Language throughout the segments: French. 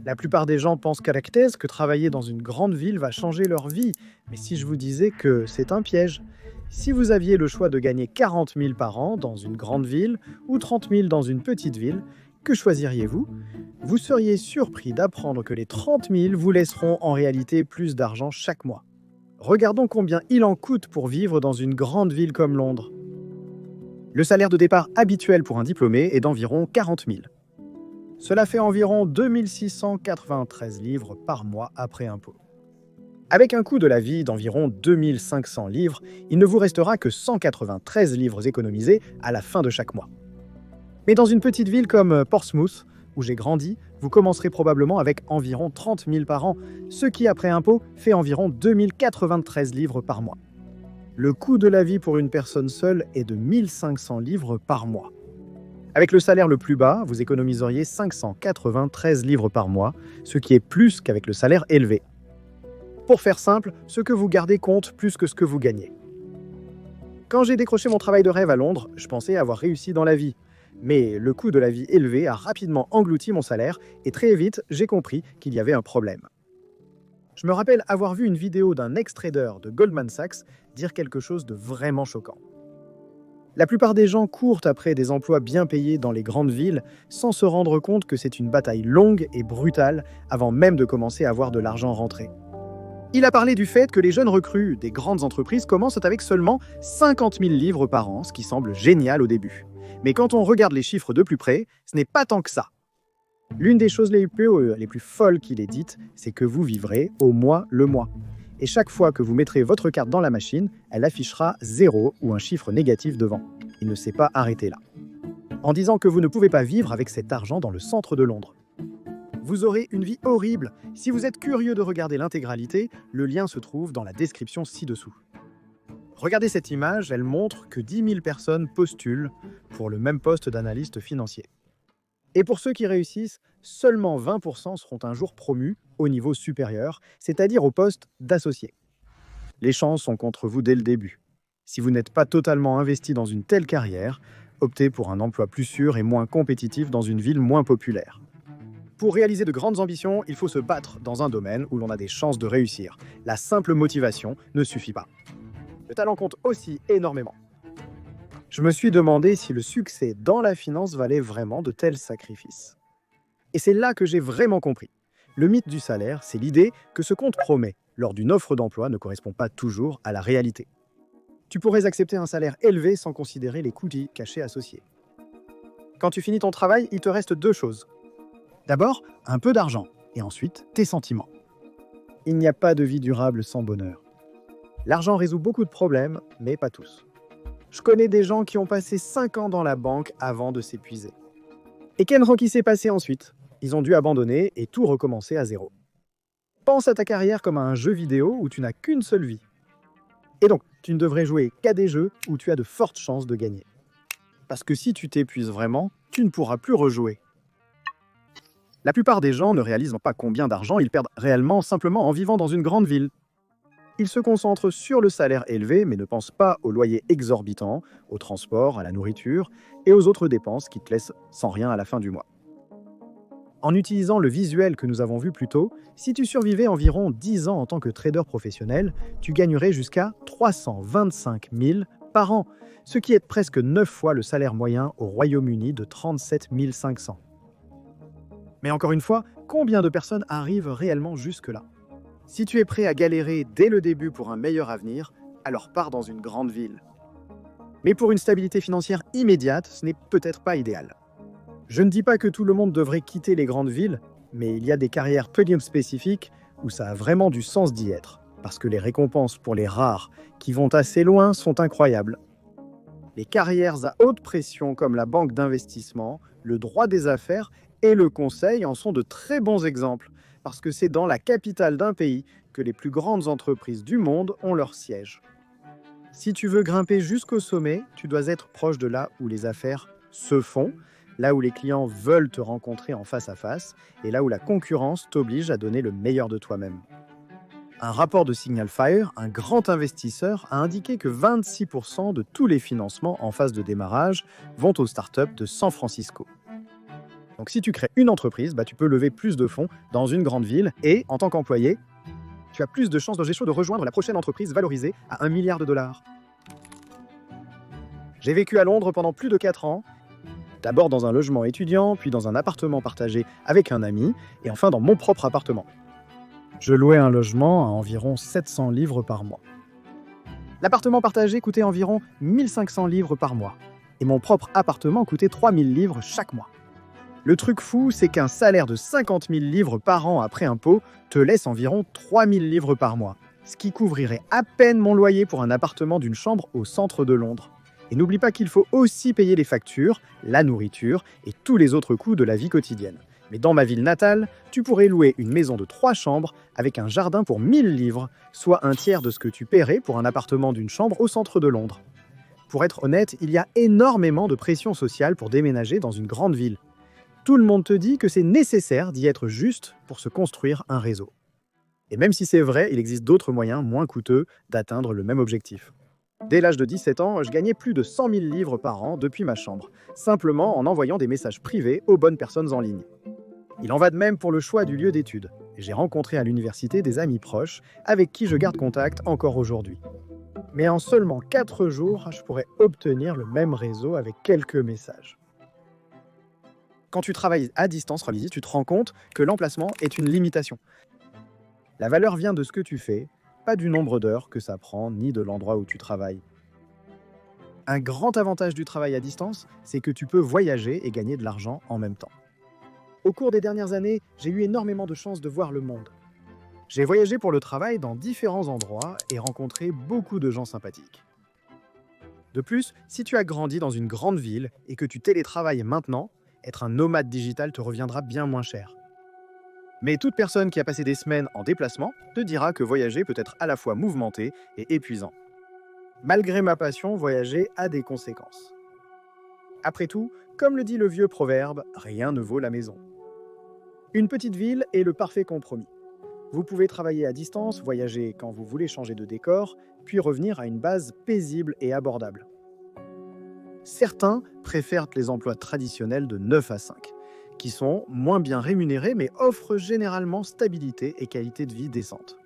La plupart des gens pensent qu'à la thèse que travailler dans une grande ville va changer leur vie. Mais si je vous disais que c'est un piège? Si vous aviez le choix de gagner 40 000 par an dans une grande ville ou 30 000 dans une petite ville, que choisiriez-vous? Vous seriez surpris d'apprendre que les 30 000 vous laisseront en réalité plus d'argent chaque mois. Regardons combien il en coûte pour vivre dans une grande ville comme Londres. Le salaire de départ habituel pour un diplômé est d'environ 40 000. Cela fait environ 2 693 livres par mois après impôt. Avec un coût de la vie d'environ 2 500 livres, il ne vous restera que 193 livres économisés à la fin de chaque mois. Mais dans une petite ville comme Portsmouth, où j'ai grandi, vous commencerez probablement avec environ 30 000 par an, ce qui, après impôt, fait environ 2 093 livres par mois. Le coût de la vie pour une personne seule est de 1 500 livres par mois. Avec le salaire le plus bas, vous économiseriez 593 livres par mois, ce qui est plus qu'avec le salaire élevé. Pour faire simple, ce que vous gardez compte plus que ce que vous gagnez. Quand j'ai décroché mon travail de rêve à Londres, je pensais avoir réussi dans la vie. Mais le coût de la vie élevé a rapidement englouti mon salaire et très vite, j'ai compris qu'il y avait un problème. Je me rappelle avoir vu une vidéo d'un ex-trader de Goldman Sachs dire quelque chose de vraiment choquant. La plupart des gens courent après des emplois bien payés dans les grandes villes sans se rendre compte que c'est une bataille longue et brutale avant même de commencer à voir de l'argent rentrer. Il a parlé du fait que les jeunes recrues des grandes entreprises commencent avec seulement 50 000 livres par an, ce qui semble génial au début. Mais quand on regarde les chiffres de plus près, ce n'est pas tant que ça. L'une des choses les plus folles qu'il ait dites, c'est que vous vivrez au mois le mois. Et chaque fois que vous mettrez votre carte dans la machine, elle affichera 0 ou un chiffre négatif devant. Il ne s'est pas arrêté là. En disant que vous ne pouvez pas vivre avec cet argent dans le centre de Londres. Vous aurez une vie horrible. Si vous êtes curieux de regarder l'intégralité, le lien se trouve dans la description ci-dessous. Regardez cette image, elle montre que 10 000 personnes postulent pour le même poste d'analyste financier. Et pour ceux qui réussissent, seulement 20% seront un jour promus au niveau supérieur, c'est-à-dire au poste d'associé. Les chances sont contre vous dès le début. Si vous n'êtes pas totalement investi dans une telle carrière, optez pour un emploi plus sûr et moins compétitif dans une ville moins populaire. Pour réaliser de grandes ambitions, il faut se battre dans un domaine où l'on a des chances de réussir. La simple motivation ne suffit pas. Le talent compte aussi énormément. Je me suis demandé si le succès dans la finance valait vraiment de tels sacrifices. Et c'est là que j'ai vraiment compris. Le mythe du salaire, c'est l'idée que ce qu'on te promet lors d'une offre d'emploi ne correspond pas toujours à la réalité. Tu pourrais accepter un salaire élevé sans considérer les coûts cachés associés. Quand tu finis ton travail, il te reste 2 choses. D'abord, un peu d'argent, et ensuite, tes sentiments. Il n'y a pas de vie durable sans bonheur. L'argent résout beaucoup de problèmes, mais pas tous. Je connais des gens qui ont passé 5 ans dans la banque avant de s'épuiser. Et qu'est-ce qui s'est passé ensuite? Ils ont dû abandonner et tout recommencer à zéro. Pense à ta carrière comme à un jeu vidéo où tu n'as qu'une seule vie. Et donc, tu ne devrais jouer qu'à des jeux où tu as de fortes chances de gagner. Parce que si tu t'épuises vraiment, tu ne pourras plus rejouer. La plupart des gens ne réalisent pas combien d'argent ils perdent réellement simplement en vivant dans une grande ville. Ils se concentrent sur le salaire élevé, mais ne pensent pas aux loyers exorbitants, au transport, à la nourriture et aux autres dépenses qui te laissent sans rien à la fin du mois. En utilisant le visuel que nous avons vu plus tôt, si tu survivais environ 10 ans en tant que trader professionnel, tu gagnerais jusqu'à 325 000 par an, ce qui est presque 9 fois le salaire moyen au Royaume-Uni de 37 500. Mais encore une fois, combien de personnes arrivent réellement jusque-là? Si tu es prêt à galérer dès le début pour un meilleur avenir, alors pars dans une grande ville. Mais pour une stabilité financière immédiate, ce n'est peut-être pas idéal. Je ne dis pas que tout le monde devrait quitter les grandes villes, mais il y a des carrières premium spécifiques où ça a vraiment du sens d'y être, parce que les récompenses pour les rares qui vont assez loin sont incroyables. Les carrières à haute pression comme la banque d'investissement, le droit des affaires et le conseil en sont de très bons exemples, parce que c'est dans la capitale d'un pays que les plus grandes entreprises du monde ont leur siège. Si tu veux grimper jusqu'au sommet, tu dois être proche de là où les affaires se font, là où les clients veulent te rencontrer en face à face, et là où la concurrence t'oblige à donner le meilleur de toi-même. Un rapport de Signal Fire, un grand investisseur, a indiqué que 26% de tous les financements en phase de démarrage vont aux startups de San Francisco. Donc si tu crées une entreprise, tu peux lever plus de fonds dans une grande ville et, en tant qu'employé, tu as plus de chances de rejoindre la prochaine entreprise valorisée à 1 milliard de dollars. J'ai vécu à Londres pendant plus de 4 ans, d'abord dans un logement étudiant, puis dans un appartement partagé avec un ami, et enfin dans mon propre appartement. Je louais un logement à environ 700 livres par mois. L'appartement partagé coûtait environ 1500 livres par mois, et mon propre appartement coûtait 3000 livres chaque mois. Le truc fou, c'est qu'un salaire de 50 000 livres par an après impôt te laisse environ 3000 livres par mois, ce qui couvrirait à peine mon loyer pour un appartement d'une chambre au centre de Londres. Et n'oublie pas qu'il faut aussi payer les factures, la nourriture et tous les autres coûts de la vie quotidienne. Mais dans ma ville natale, tu pourrais louer une maison de 3 chambres avec un jardin pour 1000 livres, soit un tiers de ce que tu paierais pour un appartement d'une chambre au centre de Londres. Pour être honnête, il y a énormément de pression sociale pour déménager dans une grande ville. Tout le monde te dit que c'est nécessaire d'y être juste pour se construire un réseau. Et même si c'est vrai, il existe d'autres moyens moins coûteux d'atteindre le même objectif. Dès l'âge de 17 ans, je gagnais plus de 100 000 livres par an depuis ma chambre, simplement en envoyant des messages privés aux bonnes personnes en ligne. Il en va de même pour le choix du lieu d'études. J'ai rencontré à l'université des amis proches avec qui je garde contact encore aujourd'hui. Mais en seulement 4 jours, je pourrais obtenir le même réseau avec quelques messages. Quand tu travailles à distance, tu te rends compte que l'emplacement est une limitation. La valeur vient de ce que tu fais, pas du nombre d'heures que ça prend, ni de l'endroit où tu travailles. Un grand avantage du travail à distance, c'est que tu peux voyager et gagner de l'argent en même temps. Au cours des dernières années, j'ai eu énormément de chance de voir le monde. J'ai voyagé pour le travail dans différents endroits et rencontré beaucoup de gens sympathiques. De plus, si tu as grandi dans une grande ville et que tu télétravailles maintenant, être un nomade digital te reviendra bien moins cher. Mais toute personne qui a passé des semaines en déplacement te dira que voyager peut être à la fois mouvementé et épuisant. Malgré ma passion, voyager a des conséquences. Après tout, comme le dit le vieux proverbe, rien ne vaut la maison. Une petite ville est le parfait compromis. Vous pouvez travailler à distance, voyager quand vous voulez changer de décor, puis revenir à une base paisible et abordable. Certains préfèrent les emplois traditionnels de 9 à 5, qui sont moins bien rémunérés mais offrent généralement stabilité et qualité de vie décente.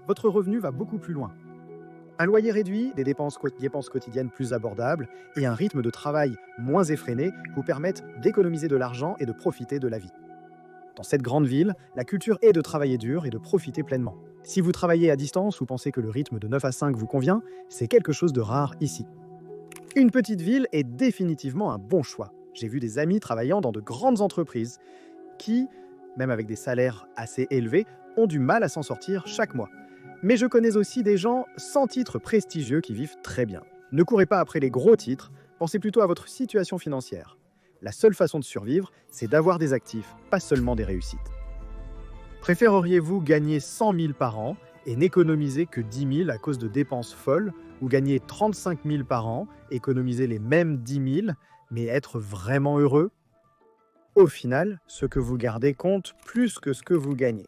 Votre revenu va beaucoup plus loin. Un loyer réduit, des dépenses quotidiennes plus abordables et un rythme de travail moins effréné vous permettent d'économiser de l'argent et de profiter de la vie. Dans cette grande ville, la culture est de travailler dur et de profiter pleinement. Si vous travaillez à distance ou pensez que le rythme de 9 à 5 vous convient, c'est quelque chose de rare ici. Une petite ville est définitivement un bon choix. J'ai vu des amis travaillant dans de grandes entreprises qui, même avec des salaires assez élevés, ont du mal à s'en sortir chaque mois. Mais je connais aussi des gens sans titres prestigieux qui vivent très bien. Ne courez pas après les gros titres, pensez plutôt à votre situation financière. La seule façon de survivre, c'est d'avoir des actifs, pas seulement des réussites. Préféreriez-vous gagner 100 000 par an et n'économiser que 10 000 à cause de dépenses folles, ou gagner 35 000 par an, économiser les mêmes 10 000, mais être vraiment heureux? Au final, ce que vous gardez compte plus que ce que vous gagnez.